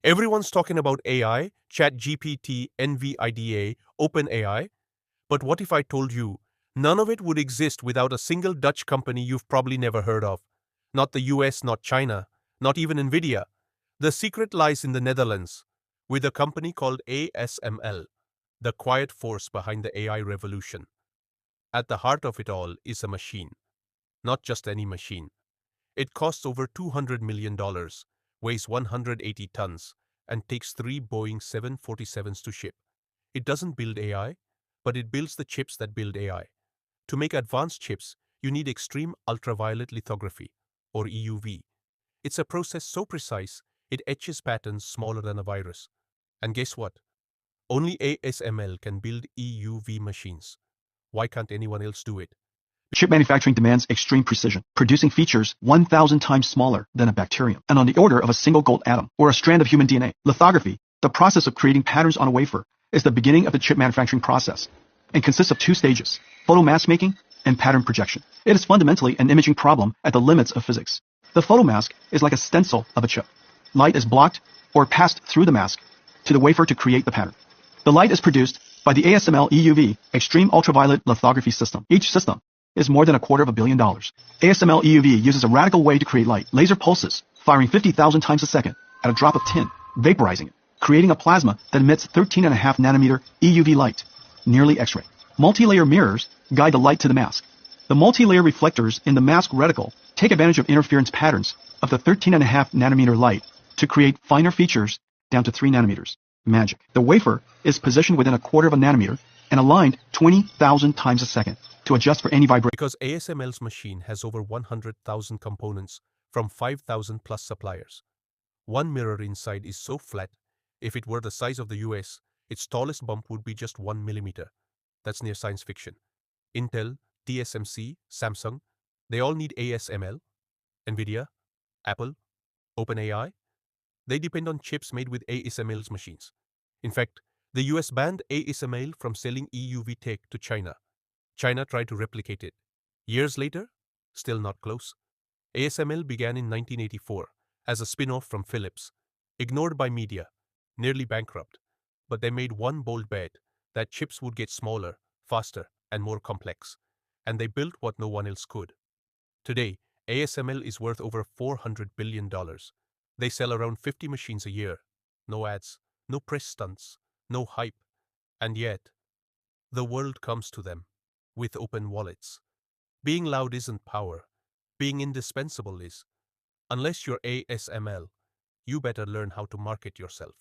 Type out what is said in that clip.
Everyone's talking about AI, ChatGPT, Nvidia, OpenAI. But what if I told you none of it would exist without a single Dutch company you've probably never heard of? Not the US, not China, not even Nvidia. The secret lies in the Netherlands, with a company called ASML, the quiet force behind the AI revolution. At the heart of it all is a machine. Not just any machine. It costs over $200 million, weighs 180 tons, and takes 3 Boeing 747s to ship. It doesn't build AI, but it builds the chips that build AI. To make advanced chips, you need extreme ultraviolet lithography, or EUV. It's a process so precise, it etches patterns smaller than a virus. And guess what? Only ASML can build EUV machines. Why can't anyone else do it? Chip manufacturing demands extreme precision, producing features 1,000 times smaller than a bacterium, and on the order of a single gold atom or a strand of human DNA. Lithography, the process of creating patterns on a wafer, is the beginning of the chip manufacturing process, and consists of 2 stages, photomask making and pattern projection. It is fundamentally an imaging problem at the limits of physics. The photomask is like a stencil of a chip. Light is blocked or passed through the mask to the wafer to create the pattern. The light is produced by the ASML EUV, Extreme Ultraviolet Lithography System. Each system is more than $250 million. ASML EUV uses a radical way to create light, laser pulses, firing 50,000 times a second at a drop of tin, vaporizing it, creating a plasma that emits 13.5 nanometer EUV light, nearly X-ray. Multi-layer mirrors guide the light to the mask. The multi-layer reflectors in the mask reticle take advantage of interference patterns of the 13.5 nanometer light to create finer features down to 3 nanometers. Magic. The wafer is positioned within 1/4 nanometer and aligned 20,000 times a second to adjust for any vibration. Because ASML's machine has over 100,000 components from 5,000 plus suppliers. One mirror inside is so flat, if it were the size of the US, its tallest bump would be just 1 millimeter. That's near science fiction. Intel, TSMC, Samsung, they all need ASML. Nvidia, Apple, OpenAI, they depend on chips made with ASML's machines. In fact, the US banned ASML from selling EUV tech to China. China tried to replicate it. Years later, still not close. ASML began in 1984 as a spin-off from Philips, ignored by media, nearly bankrupt. But they made one bold bet that chips would get smaller, faster, and more complex. And they built what no one else could. Today, ASML is worth over $400 billion. They sell around 50 machines a year. No ads, no press stunts, no hype. And yet, the world comes to them with open wallets. Being loud isn't power. Being indispensable is. Unless you're ASML, you better learn how to market yourself.